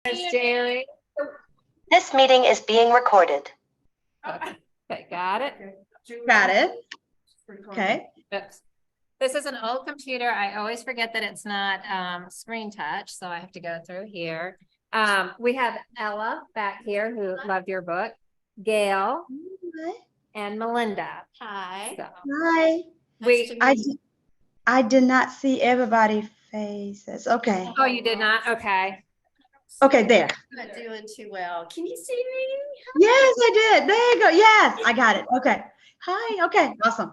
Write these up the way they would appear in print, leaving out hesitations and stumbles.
Jerry. This meeting is being recorded. Okay, got it. Got it. Okay. Oops. This is an old computer. I always forget that it's not screen touch, so I have to go through here. We have Ella back here who loved your book, Gail, and Melinda. Hi. So, Hi. I did not see everybody's faces. Okay. oh, you did not? Okay. Okay, there. I'm not doing too well. Can you see me? Yes, I did. There you go. Yes, I got it. Okay. Hi. Okay. Awesome.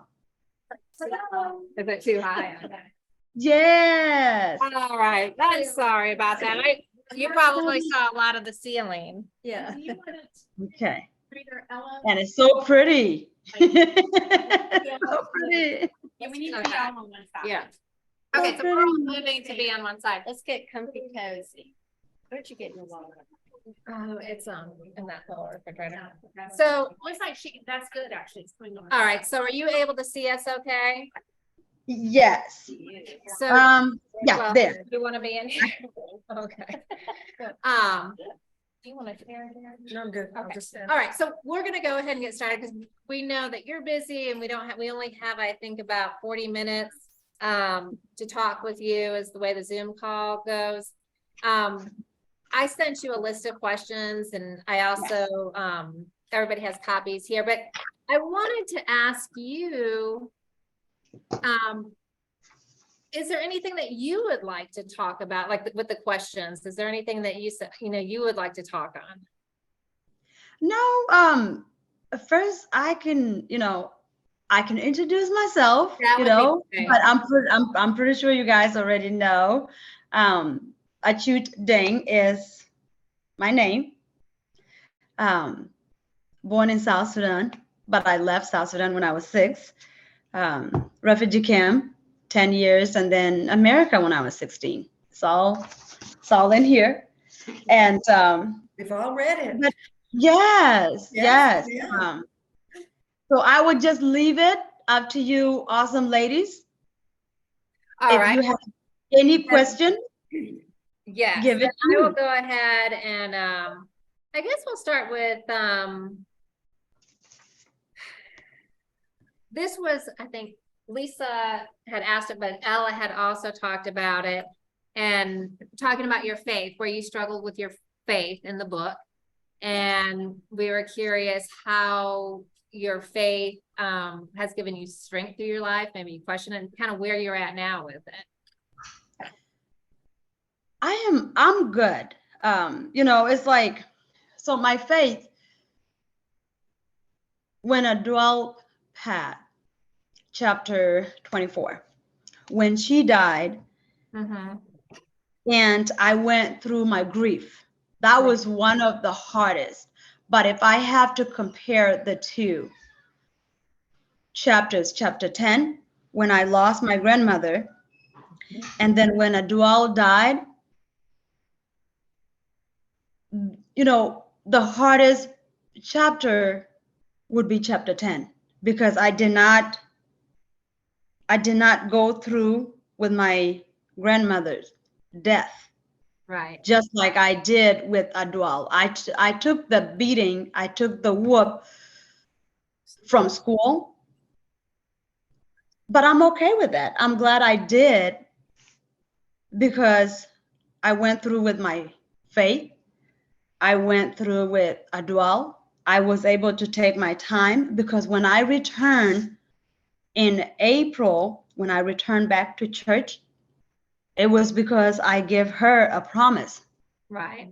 Is it too high? Yes. All right. I'm sorry about that. You probably saw a lot of the ceiling. Yeah. Okay. Ella? And it's so pretty. So pretty. Yeah, we need to Okay. be all on one side. Yeah. Okay, so we're all moving to be on one side. Let's get comfy cozy. Where'd you get your wallet? Oh, it's in that little refrigerator. So Looks like that's good actually. It's clean on. all right, so are you able to see us okay? Yes. So Yeah, well, there. you want to be in here? Okay. Do you want to share here? No, I'm good. Okay. All right, so we're gonna go ahead and get started because we know that you're busy and we only have, I think, about 40 minutes to talk with you is the way the Zoom call goes. I sent you a list of questions and I also, everybody has copies here, but I wanted to ask you, is there anything that you would like to talk about, like with the questions? Is there anything that you said, you would like to talk on? No, first I can introduce myself, That would be great. but I'm pretty sure you guys already know. Achut Deng is my name. Born in South Sudan, but I left South Sudan when I was 6. Refugee camp, 10 years, and then America when I was 16. It's all in here. And We've all read it. but yes. Yeah. So I would just leave it up to you, awesome ladies. All right. If you have any question, Yes, give it I to will me. go ahead and I guess we'll start with this was, I think Lisa had asked it, but Ella had also talked about it and talking about your faith, where you struggled with your faith in the book. And we were curious how your faith has given you strength through your life, maybe you question it, and kind of where you're at now with it. I'm good. It's like, so my faith, when a dual path, chapter 24, when she died, and I went through my grief, that was one of the hardest. But if I have to compare the two chapters, chapter 10, when I lost my grandmother, and then when a dual died, the hardest chapter would be chapter 10, because I did not go through with my grandmother's death, Right. just like I did with Adwal. I took the beating, I took the whoop from school, but I'm okay with that. I'm glad I did, because I went through with my faith. I went through with Adwal. I was able to take my time, because when I returned in April, when I returned back to church, it was because I gave her a promise. Right.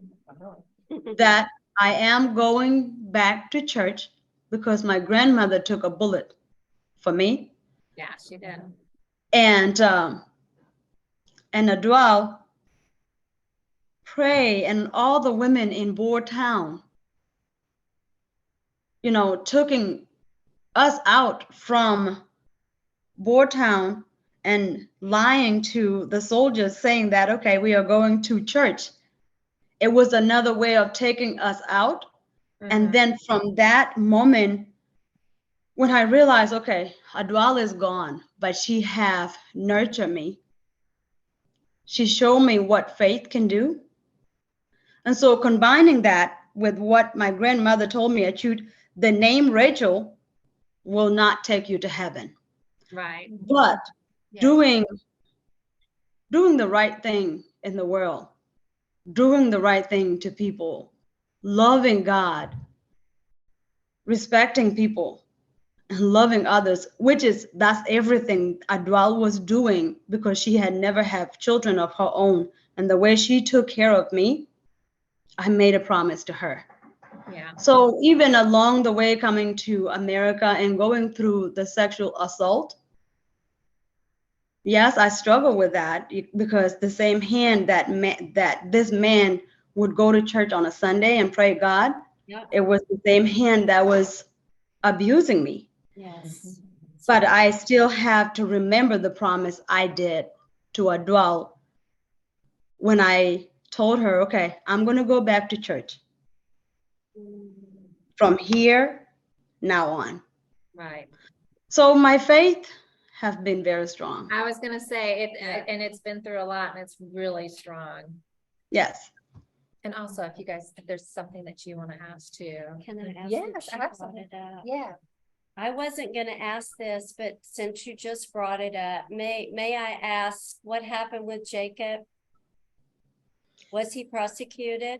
That I am going back to church because my grandmother took a bullet for me. Yeah, she did. And Adwal pray, and all the women in Boer Town, taking us out from Boer Town and lying to the soldiers, saying that, okay, we are going to church. It was another way of taking us out. And then from that moment, when I realized, okay, Adwal is gone, but she have nurtured me. She showed me what faith can do. And so combining that with what my grandmother told me, Achut, the name Rachel will not take you to heaven. Right. But Yeah. doing the right thing in the world, doing the right thing to people, loving God, respecting people, and loving others, that's everything Adwal was doing, because she had never had children of her own. And the way she took care of me, I made a promise to her. Yeah. So even along the way coming to America and going through the sexual assault, yes, I struggle with that, because the same hand that this man would go to church on a Sunday and pray God, Yeah. it was the same hand that was abusing me. Yes. But I still have to remember the promise I did to Adwal when I told her, okay, I'm going to go back to church from here now on. Right. So my faith have been very strong. I was gonna say it, Yeah. and it's been through a lot, and it's really strong. Yes. And also, if you guys, if there's something that you want to ask too. Can I ask? Yes, since you brought absolutely. it up? Yeah. I wasn't gonna ask this, but since you just brought it up, may I ask what happened with Jacob? Was he prosecuted?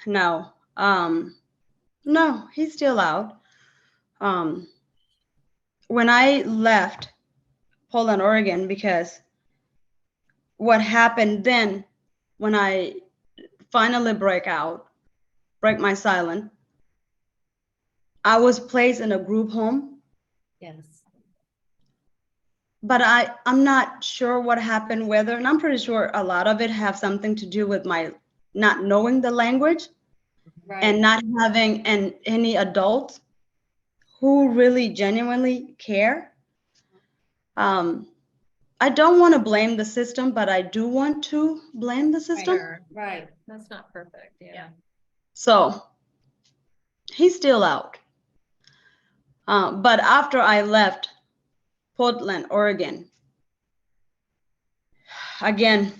No. No, he's still out. When I left Portland, Oregon, because what happened then when I finally break my silence, I was placed in a group home, Yes. but I'm not sure what happened, whether, and I'm pretty sure a lot of it have something to do with my not knowing the language Right. and not having any adults who really genuinely care. I don't want to blame the system, but I do want to blame the system. Sure. Right. That's not perfect. Yeah. So he's still out. But after I left Portland, Oregon, again,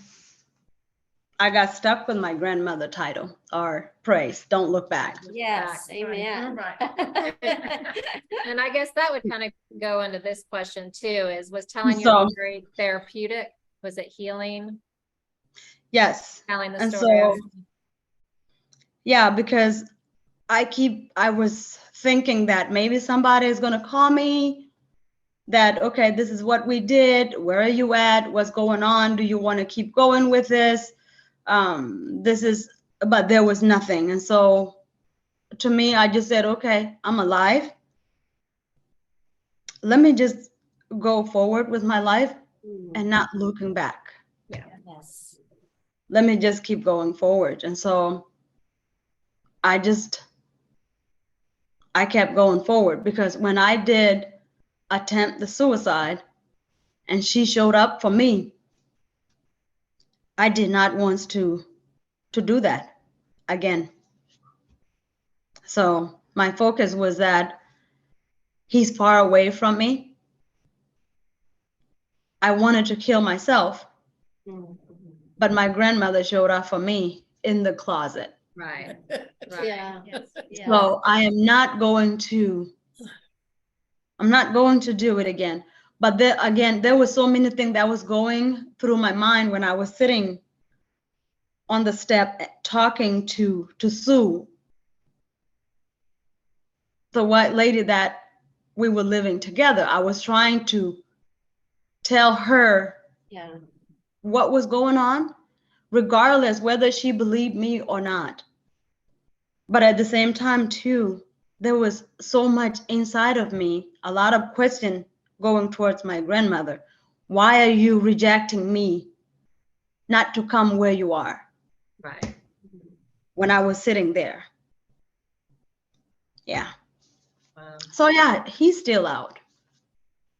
I got stuck with my grandmother title, or praise, don't look back. Yes, Back. amen. Right. And I guess that would kind of go into this question too, was telling your So- story therapeutic? Was it healing? Yes. Telling the And story. so, yeah, because I was thinking that maybe somebody is going to call me, that, okay, this is what we did. Where are you at? What's going on? Do you want to keep going with this? But there was nothing. And so to me, I just said, okay, I'm alive. Let me just go forward with my life and not looking back. Yes. Let me just keep going forward. And so I kept going forward, because when I did attempt the suicide and she showed up for me, I did not want to do that again. So my focus was that he's far away from me. I wanted to kill myself, but my grandmother showed up for me in the closet. Right. Yeah. Yeah. So I am not going to do it again. But there was so many things that was going through my mind when I was sitting on the step talking to Sue, the white lady that we were living together. I was trying to tell her Yeah. what was going on, regardless whether she believed me or not. But at the same time, too, there was so much inside of me, a lot of question going towards my grandmother. Why are you rejecting me not to come where you are? Right. When I was sitting there. Yeah. Wow. So yeah, he's still out.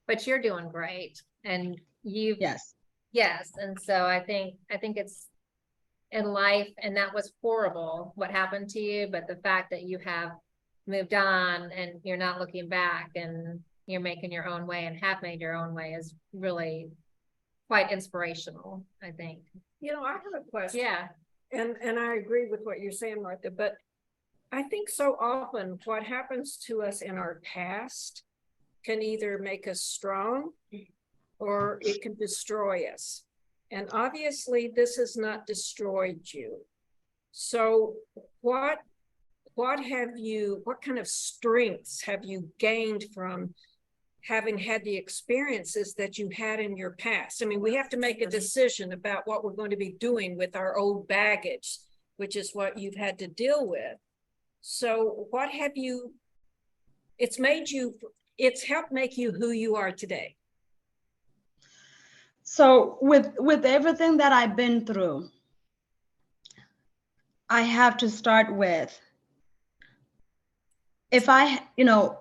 But you're doing great, and Yes. yes. And so I think it's in life, and that was horrible what happened to you, but the fact that you have moved on and you're not looking back and you're making your own way and have made your own way is really quite inspirational, I think. I have a question. Yeah. And I agree with what you're saying, Martha, but I think so often what happens to us in our past can either make us strong or it can destroy us. And obviously this has not destroyed you. So what kind of strengths have you gained from having had the experiences that you had in your past? I mean, we have to make a decision about what we're going to be doing with our old baggage, which is what you've had to deal with. So what have you, it's helped make you who you are today. So with everything that I've been through, I have to start with, if I,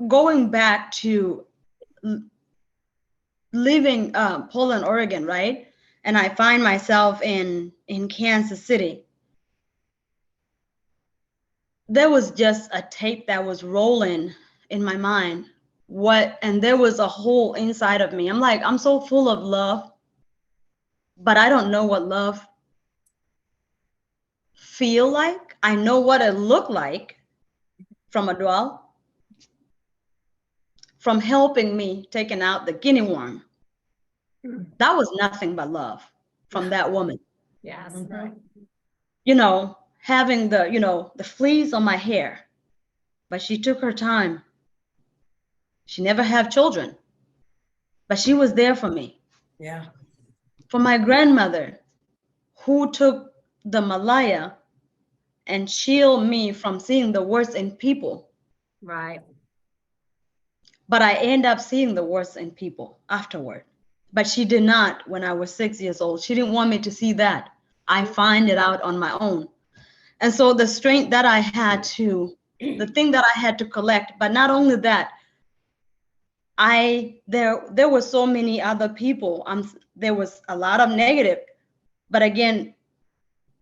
going back to leaving Portland, Oregon, right? And I find myself in Kansas City. There was just a tape that was rolling in my mind. And there was a hole inside of me. I'm like, I'm so full of love, but I don't know what love feel like. I know what it looked like from a doll, from helping me taking out the guinea worm. That was nothing but love from that woman. Yes, Right. Having the fleas on my hair, but she took her time. She never had children, but she was there for me. Yeah. For my grandmother, who took the Malaya and shield me from seeing the worst in people. right. But I end up seeing the worst in people afterward. But she did not when I was 6 years old. She didn't want me to see that. I find it out on my own. And so the strength that I had the thing that I had to collect, but not only that, there were so many other people. There was a lot of negative, but again,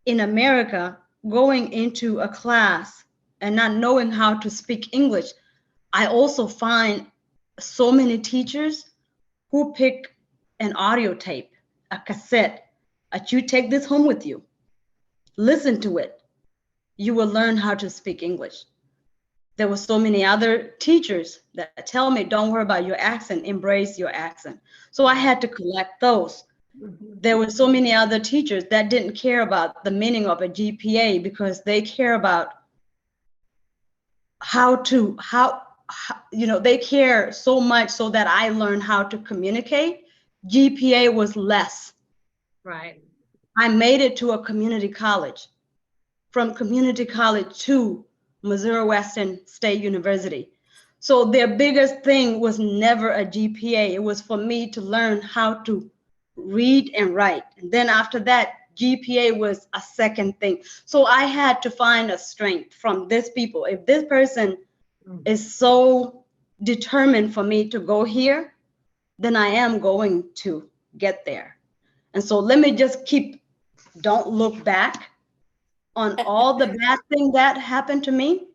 in America, going into a class and not knowing how to speak English, I also find so many teachers who pick an audio tape, a cassette, you take this home with you, listen to it. You will learn how to speak English. There were so many other teachers that tell me, don't worry about your accent, embrace your accent. So I had to collect those. There were so many other teachers that didn't care about the meaning of a GPA because they care about they care so much so that I learned how to communicate. GPA was less. Right. I made it to a community college. From community college to Missouri Western State University. So their biggest thing was never a GPA. It was for me to learn how to read and write. And then after that, GPA was a second thing. So I had to find a strength from these people. If this person is so determined for me to go here, then I am going to get there. And so let me just don't look back on all the bad things that happened to me,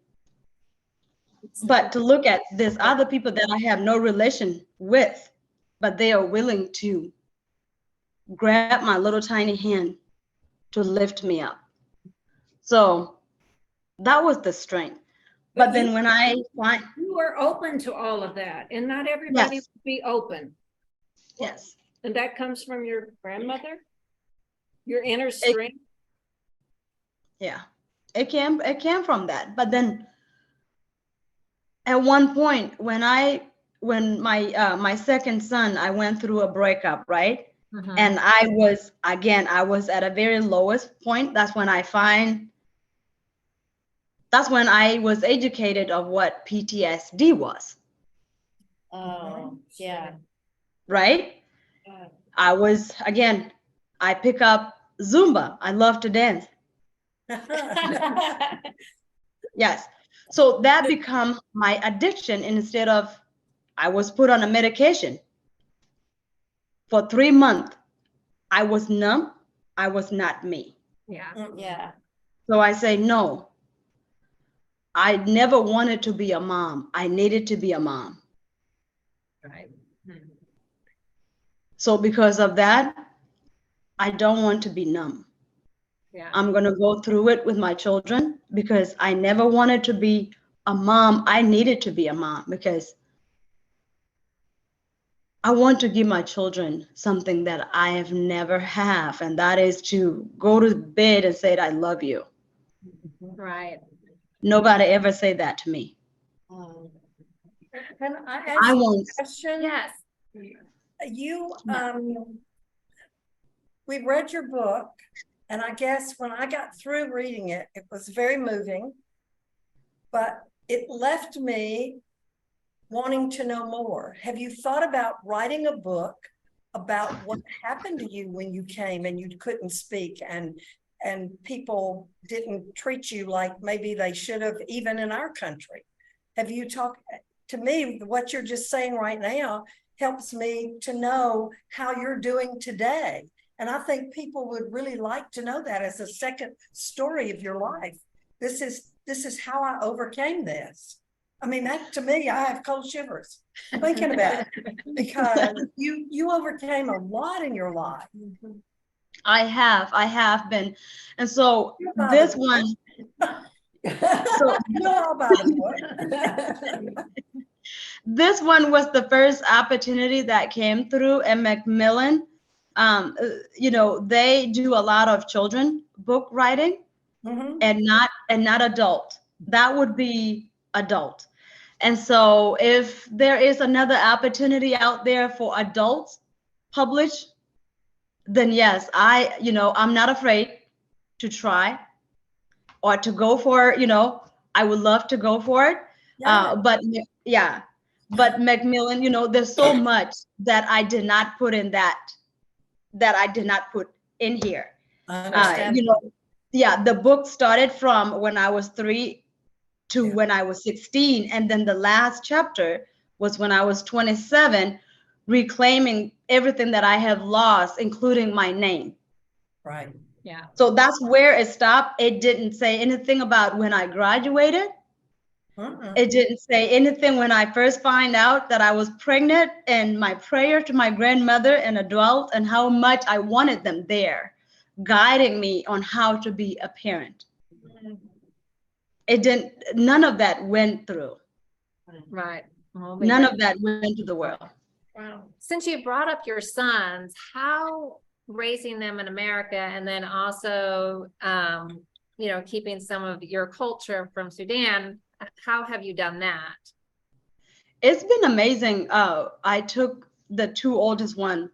but to look at these other people that I have no relation with, but they are willing to grab my little tiny hand to lift me up. So that was the strength. But then when You were open to all of that, and not everybody Yes. would be open. Yes. And that comes from your grandmother? Your inner strength? Yeah, it came from that. But then at one point when my second son, I went through a breakup, right? And I was at a very lowest point. That's when I was educated of what PTSD was. Oh, yeah. Right? I pick up Zumba. I love to dance. Yes. So that become my addiction. Instead of, I was put on a medication for 3 months. I was numb. I was not me. Yeah. Yeah. So I say, no, I never wanted to be a mom. I needed to be a mom. Right. So because of that, I don't want to be numb. Yeah. I'm going to go through it with my children because I never wanted to be a mom. I needed to be a mom because I want to give my children something that I have never have, and that is to go to bed and say, I love you. Right. Nobody ever said that to me. Can I I ask you want, a question? Yes. You, we read your book, and I guess when I got through reading it, it was very moving, but it left me wanting to know more. Have you thought about writing a book about what happened to you when you came and you couldn't speak and people didn't treat you like maybe they should have, even in our country? Have you talked, to me, what you're just saying right now helps me to know how you're doing today. And I think people would really like to know that as a second story of your life. This is how I overcame this. I mean, that to me, I have cold shivers thinking about it because you overcame a lot in your life. I have been. And so You're not this a- one, You know all about it. this one was the first opportunity that came through at Macmillan. They do a lot of children book writing Mhm. and not adult. That would be adult. And so if there is another opportunity out there for adults publish, then yes, I'm not afraid to try or to go for, I would love to go for it. Yeah. But Macmillan, there's so much that I did not put in that I did not put in here. I understand. The book started from when I was 3 to when I was 16. And then the last chapter was when I was 27, reclaiming everything that I have lost, including my name. Right. Yeah. So that's where it stopped. It didn't say anything about when I graduated. It didn't say anything when I first find out that I was pregnant, and my prayer to my grandmother and adult and how much I wanted them there, guiding me on how to be a parent. None of that went through. Right. None of that went into the world. Wow. Since you brought up your sons, how raising them in America and then also, keeping some of your culture from Sudan, how have you done that? It's been amazing. I took the 2 oldest one.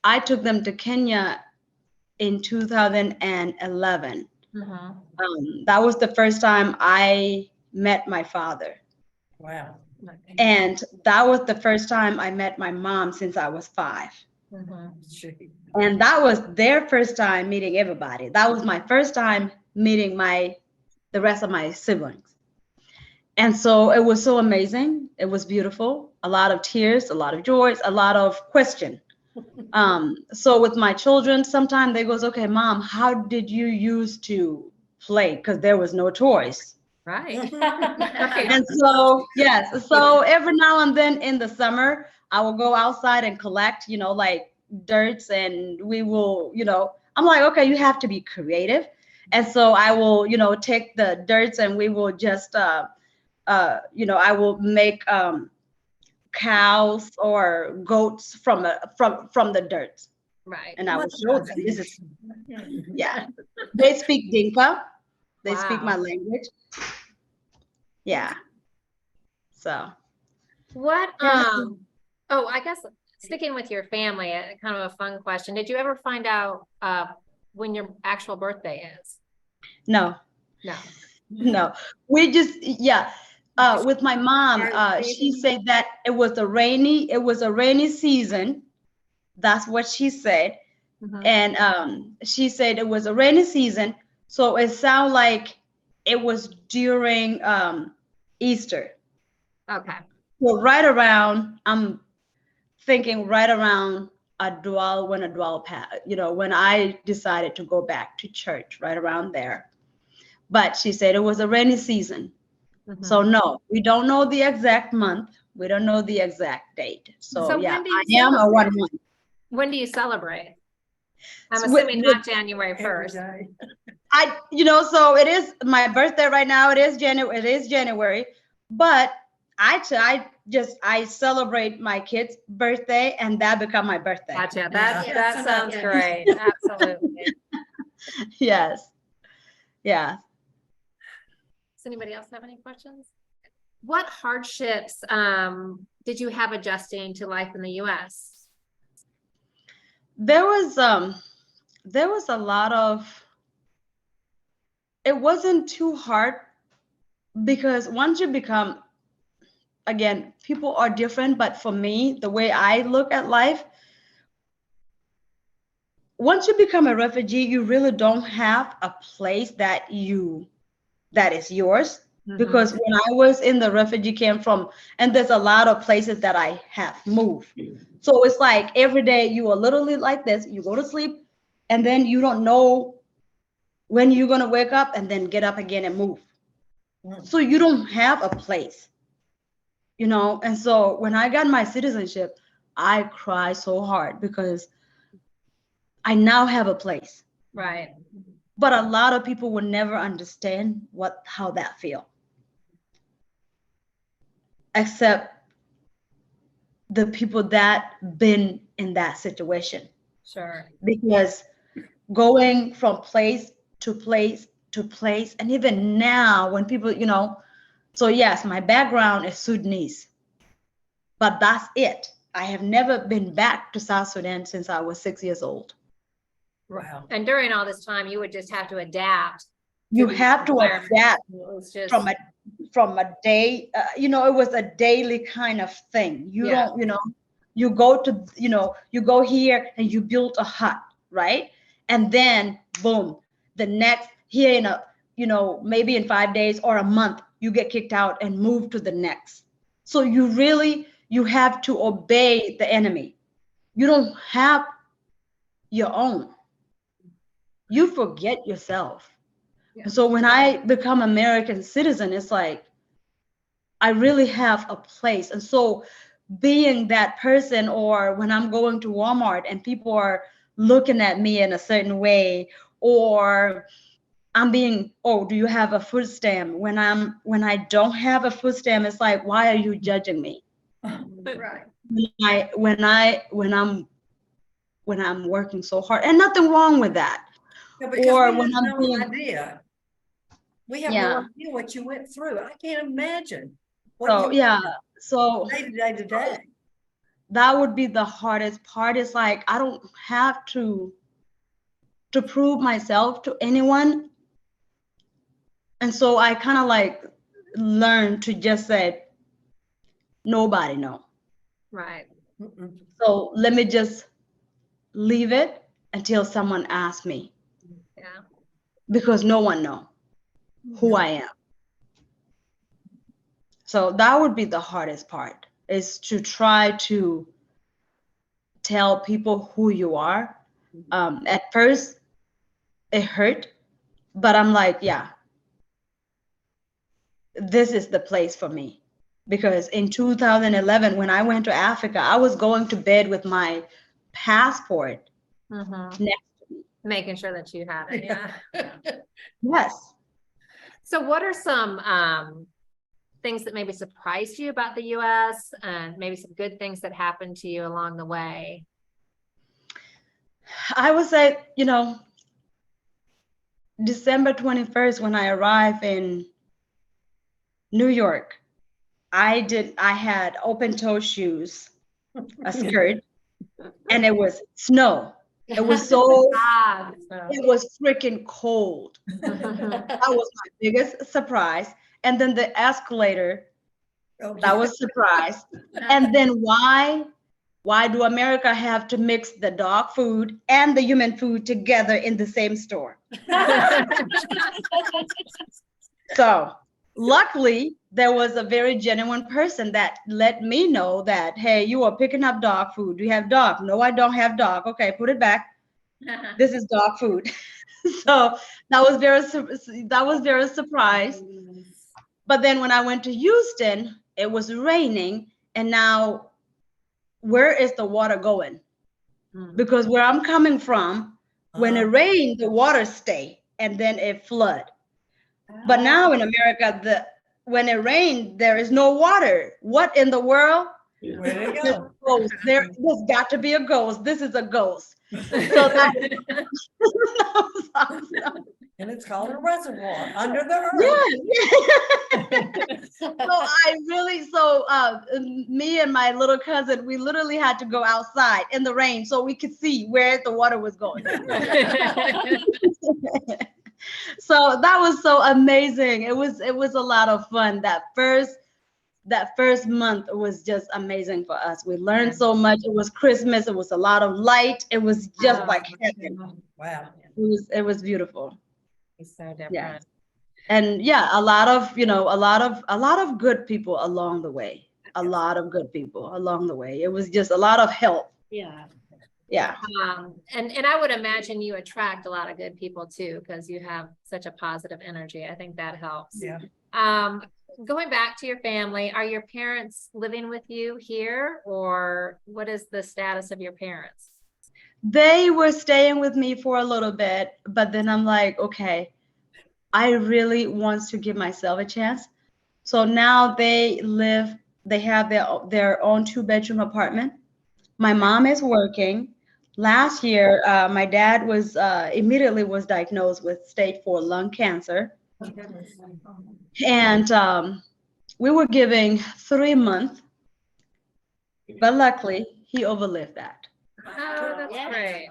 I took them to Kenya in 2011. That was the first time I met my father. Wow. And that was the first time I met my mom since I was 5. And that was their first time meeting everybody. That was my first time meeting the rest of my siblings. And so it was so amazing. It was beautiful. A lot of tears, a lot of joys, a lot of question. So with my children, sometimes they goes, okay, Mom, how did you used to play? Because there was no toys. Right. And so, yes, so every now and then in the summer, I will go outside and collect, like dirts, and we will, I'm like, okay, you have to be creative. And so I will, take the dirts and we will just, I will make cows or goats from the dirt. Right. And I will show them. This is, They speak Dinka. They speak my language. Yeah. So. What, I guess sticking with your family, kind of a fun question. Did you ever find out when your actual birthday is? No. No. No. We just, with my mom, she said that it was a rainy season. That's what she said. And she said it was a rainy season. So it sounded like it was during Easter. Okay. So I'm thinking right around when I decided to go back to church, right around there. But she said it was a rainy season. So no, we don't know the exact month. We don't know the exact date. So yeah, I am a 1-1. When do you celebrate? I'm With- assuming with- not January Every 1st. day. so it is my birthday right now. It is January, but I celebrate my kid's birthday and that become my birthday. Gotcha. Yeah. That sounds Yeah. great. Absolutely. Yes. Yeah. Does anybody else have any questions? What hardships did you have adjusting to life in the US? There was a lot of, it wasn't too hard because once you become, again, people are different, but for me, the way I look at life, once you become a refugee, you really don't have a place that is yours. Because when I was in the refugee camp and there's a lot of places that I have moved. So it's like every day you are literally like this, you go to sleep and then you don't know when you're going to wake up and then get up again and move. So you don't have a place, and so when I got my citizenship, I cried so hard because I now have a place. Right. But a lot of people will never understand how that feels. Except the people that been in that situation. Sure. Because going from place to place to place, and even now when people, so yes, my background is Sudanese, but that's it. I have never been back to South Sudan since I was 6 years old. Wow. And during all this time, you would just have to adapt. You have to environment. adapt It was just from a day, it was a daily kind of thing. You Yeah. don't, you go to, you go here and you build a hut, right? And then boom, the next here in maybe in 5 days or a month, you get kicked out and move to the next. So you have to obey the enemy. You don't have your own. You forget yourself. Yeah. And so when I become American citizen, it's like I really have a place. And so being that person, or when I'm going to Walmart and people are looking at me in a certain way, or I'm being, oh, do you have a food stamp? When I don't have a food stamp, it's like, why are you judging me? Right. When I'm working so hard, and nothing wrong with that. Yeah, because Or we when have I'm no being, idea. We have Yeah. no idea what you went through. I can't imagine what so you yeah, so day to day. that would be the hardest part. Is like I don't have to prove myself to anyone, and so I kind of like learned to just say nobody know. right. Mm-mm. So let me just leave it until someone asks me, Yeah. because no one know who I am. So that would be the hardest part, is to try to tell people who you are. At first, it hurt, but I'm like, yeah, this is the place for me. Because in 2011, when I went to Africa, I was going to bed with my passport Mhm. next. Making sure that you had it. Yeah. Yes. So what are some things that maybe surprised you about the US, and maybe some good things that happened to you along the way? I would say, December 21st, when I arrived in New York, I had open toe shoes, a skirt, and it was snow. It was so, Ah, it was freaking cold. so. That was my biggest surprise. And then the escalator, Oh, that was a surprise. And then why do America have to mix the dog food and the human food together in the same store? So luckily, there was a very genuine person that let me know that, hey, you are picking up dog food. Do you have dog? No, I don't have dog. Okay, put it back. This is dog food. So that was very surprised. But then when I went to Houston, it was raining, and now where is the water going? because where I'm coming from, when it rains, the water stay and then it flood. But now in America, when it rains, there is no water. What in the world? Where'd it There's go? a ghost. There's got to be a ghost. This is a ghost. So that was awesome. And it's called a reservoir under the earth. Yeah. Me and my little cousin, we literally had to go outside in the rain so we could see where the water was going. So that was so amazing. It was a lot of fun. That first month was just amazing for us. We learned so much. It was Christmas. It was a lot of light. It was just like heaven. Wow. It was beautiful. It's so different. Yeah. And yeah, a lot of good people along the way. A lot of good people along the way. It was just a lot of help. Yeah. Yeah. And I would imagine you attract a lot of good people too, because you have such a positive energy. I think that helps. Yeah. Going back to your family, are your parents living with you here, or what is the status of your parents? They were staying with me for a little bit, but then I'm like, okay, I really want to give myself a chance. So now they have their own 2-bedroom apartment. My mom is working. Last year, my dad was immediately diagnosed with stage 4 lung cancer. And we were giving 3 months, but luckily he overlived that. Oh, that's Yeah. great.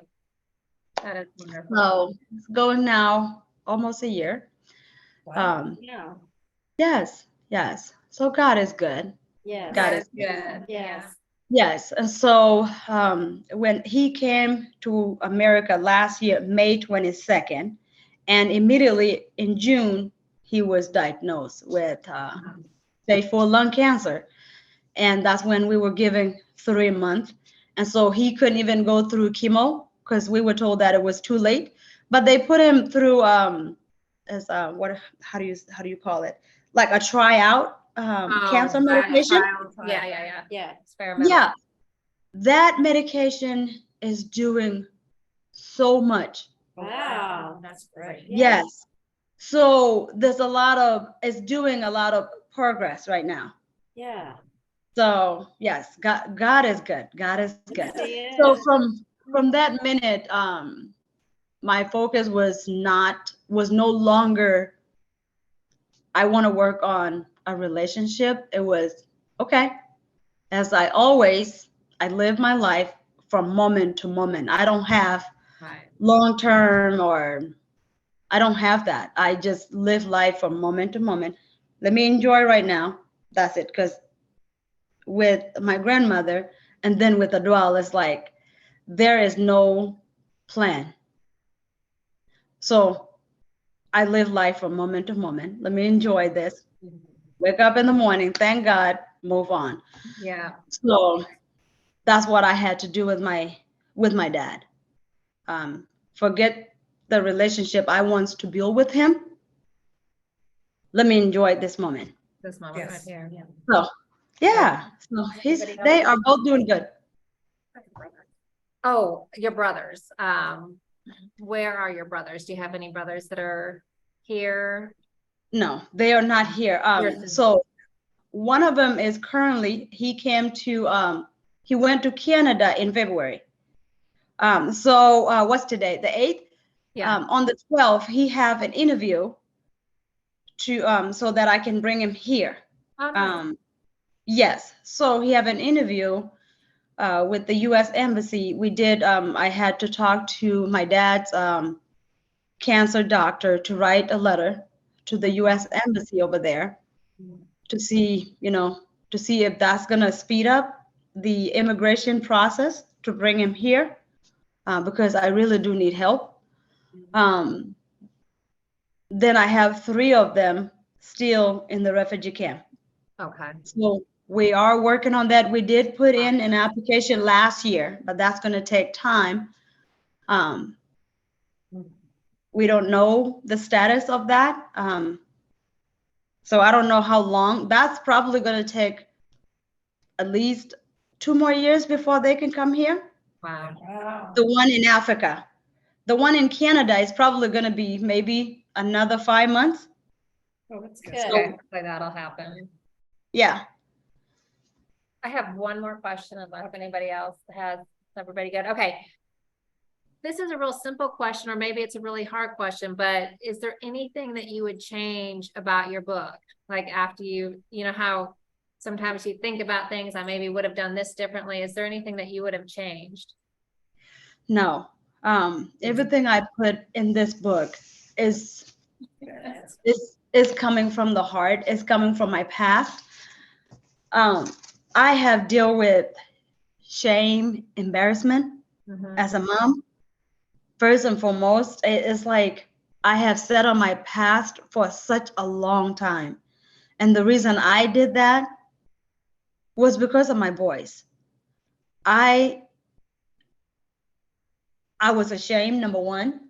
That is wonderful. So it's going now almost a year. Wow. Yeah. Yes. So God is good. Yes. God That is is good. Yes. Yes. And so when he came to America last year, May 22nd, and immediately in June, he was diagnosed with stage 4 lung cancer. And that's when we were giving 3 months. And so he couldn't even go through chemo because we were told that it was too late. But they put him through how do you call it? Like a tryout cancer medication. Yeah. Yeah. Experimental. Yeah, that medication is doing so much. Wow. That's great. Yeah. Yes. So it's doing a lot of progress right now. Yeah. So yes, God is good. God is good. He is. So from that minute, my focus was no longer, I want to work on a relationship. It was, okay, as I live my life from moment to moment. I don't have Right. long term, or I don't have that. I just live life from moment to moment. Let me enjoy right now. That's it. Because with my grandmother and then with Adwal, it's like there is no plan. So I live life from moment to moment. Let me enjoy this. Wake up in the morning, thank God, move on. Yeah. So that's what I had to do with my dad. Forget the relationship I want to build with him. Let me enjoy this moment. This moment right Yes. here. Yeah. So yeah, so they are both doing good. Oh, your brothers. Where are your brothers? Do you have any brothers that are here? No, they are not here. So one of them is currently, he went to Canada in February. So what's today? The 8th? Yeah. On the 12th, he have an interview so that I can bring him here. Oh, nice. Yes. So he have an interview with the U.S. Embassy. I had to talk to my dad's cancer doctor to write a letter to the U.S. Embassy over there to see if that's going to speed up the immigration process to bring him here, because I really do need help. Then I have 3 of them still in the refugee camp. Okay. So we are working on that. We did put in an application last year, but that's going to take time. We don't know the status of that. So I don't know how long. That's probably going to take at least 2 more years before they can come here. Wow. Wow. The one in Africa. The one in Canada is probably going to be maybe another 5 months. Oh, that's good. Good. Okay, hopefully that'll happen. Yeah. I have one more question. I hope anybody else has, everybody good? Okay. This is a real simple question, or maybe it's a really hard question, but is there anything that you would change about your book? Like after you know how sometimes you think about things, I maybe would have done this differently. Is there anything that you would have changed? No. Everything I put in this book is coming from the heart. It's coming from my past. I have dealt with shame, embarrassment as a mom. First and foremost, it's like I have sat on my past for such a long time. And the reason I did that was because of my boys. I was ashamed, number one.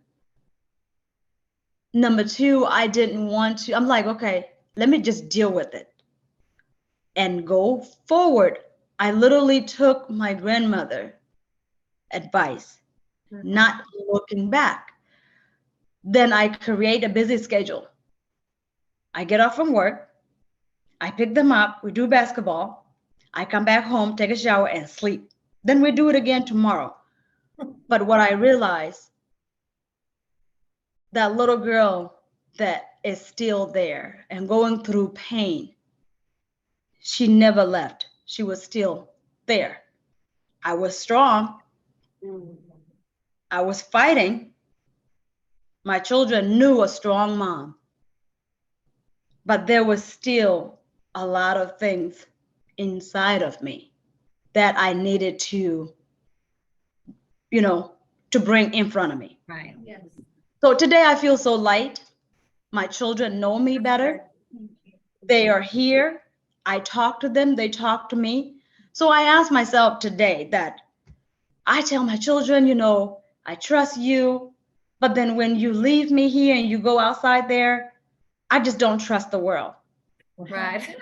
Number two, I didn't want to. I'm like, okay, let me just deal with it and go forward. I literally took my grandmother advice, not looking back. Then I create a busy schedule. I get off from work. I pick them up. We do basketball. I come back home, take a shower, and sleep. Then we do it again tomorrow. But what I realized, that little girl that is still there and going through pain, she never left. She was still there. I was strong. I was fighting. My children knew a strong mom. But there was still a lot of things inside of me that I needed to, to bring in front of me. Right. Yes. So today I feel so light. My children know me better. They are here. I talk to them. They talk to me. So I ask myself today that I tell my children, I trust you. But then when you leave me here and you go outside there, I just don't trust the world. Right.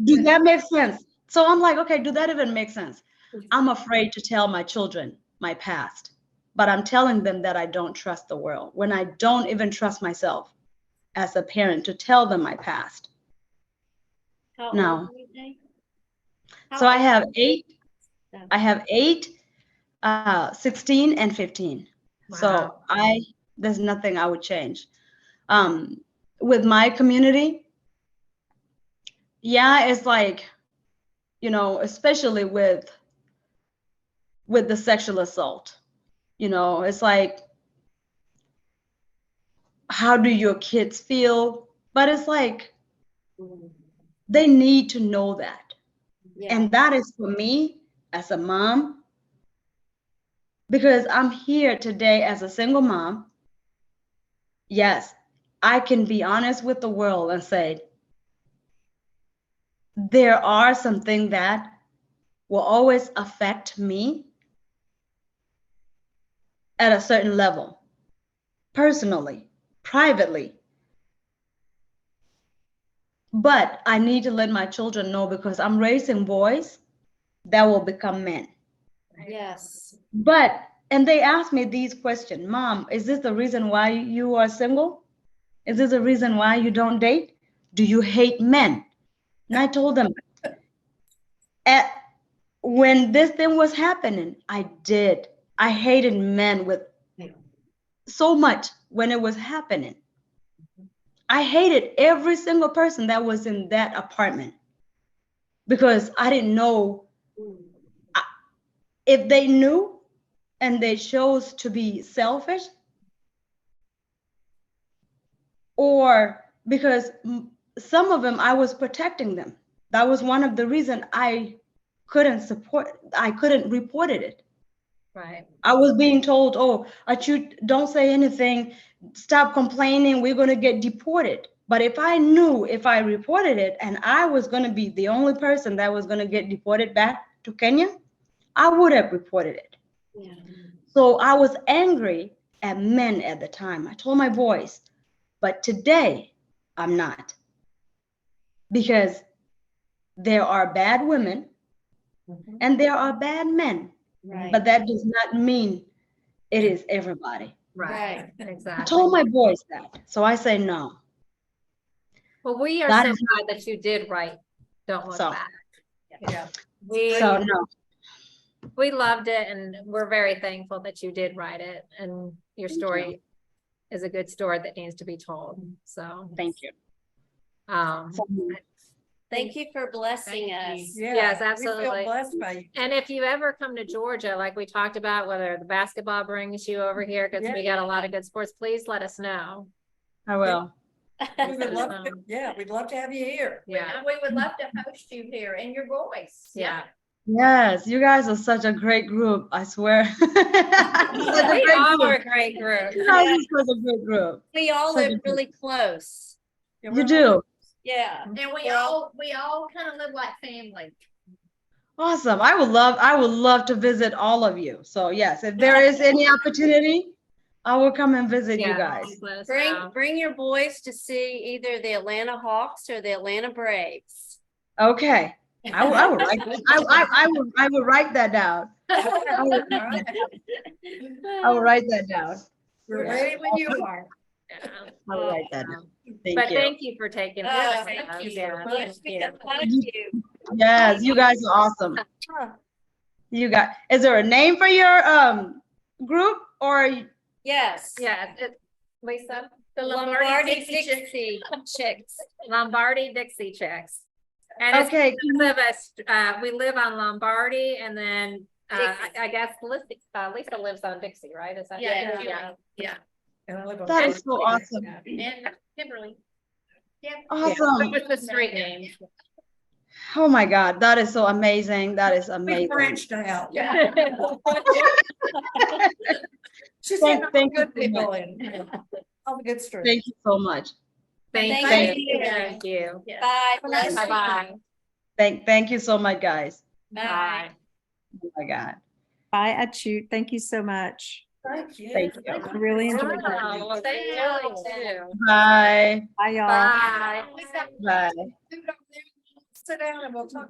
Does that make sense? So I'm like, okay, do that even make sense? I'm afraid to tell my children my past, but I'm telling them that I don't trust the world when I don't even trust myself as a parent to tell them my past. How No. old are you, Deng? So I have old- 8. I have 8, 16, and 15. Wow. So there's nothing I would change. With my community, yeah, it's like, especially with the sexual assault, it's like, how do your kids feel? But it's like, they need to know that. Yeah. And that is for me as a mom, because I'm here today as a single mom. Yes, I can be honest with the world and say, there are some things that will always affect me at a certain level, personally, privately. But I need to let my children know, because I'm raising boys that will become men. Yes. And they ask me these questions. Mom, is this the reason why you are single? Is this the reason why you don't date? Do you hate men? And I told them, when this thing was happening, I did. I hated men with so much when it was happening. I hated every single person that was in that apartment, because I didn't know if they knew and they chose to be selfish, or because some of them I was protecting them. That was one of the reasons I couldn't report it. Right. I was being told, oh, Achut, don't say anything, stop complaining, we're going to get deported. But if I knew, if I reported it and I was going to be the only person that was going to get deported back to Kenya, I would have reported it. Yeah. So I was angry at men at the time. I told my boys, but today I'm not. Because there are bad women and there are bad men. Right. but that does not mean it is everybody. Right, I exactly. told my boys that, so I say no. Well, we are That so is glad that you did write Don't Look So- Back. Yeah. So no, We loved it, and we're very thankful that you did write it, and your Thank story is a good story that needs to be told, so. thank you. So, Thank you for blessing Thank us. Yeah, Yes, we feel absolutely. blessed by you. And if you ever come to Georgia, like we talked about, whether the basketball brings you over here, because we got a lot of good sports, please let us know. I will. We would love to, yeah, we'd love to have you here. Yeah, We would love to host you here and your boys. yeah. Yes, you guys are such a great group, I swear. Such a We great are group. a great group. You guys are such a great group. We all Such a live good- really close. Yeah, You we're- do. Yeah. And we all kind of live like family. Awesome. I would love to visit all of you. So yes, if there is any opportunity, I will come and visit you guys. please let us Bring know. bring your boys to see either the Atlanta Hawks or the Atlanta Braves. Okay. I will write that. I will write that down. I will write that down. We're ready when you are. Yeah. I will write that down. But Thank you. thank you for taking. Oh, us. thank you. Yeah, Yes, thank you. thank you. Yes, you guys are awesome. You got, is there a name for your group or Yes. Yeah, Lisa, The Lombardy Dixie Chicks, Lombardy Dixie Chicks. And it's okay, because of us, we live on Lombardy, and then I guess Lisa lives on Dixie, right? Is that? Yeah. And I live on that is so awesome. And Kimberly. Awesome. With the street name. Oh my God, that is so amazing. That is We amazing. branched out. Yeah. She Thank- said, thank you good so people much. in. All the good stories. Thank you so much. Thank Thank you. you. Thank you. Bye. Bless you. Bye-bye. Thank you so much, guys. Bye. Oh my God. Bye, Achut. Thank you so much. Thank you. Thank you. I really enjoyed it. Oh, well, thank you too. Bye. Bye, y'all. Bye. Bye. Sit down and we'll talk.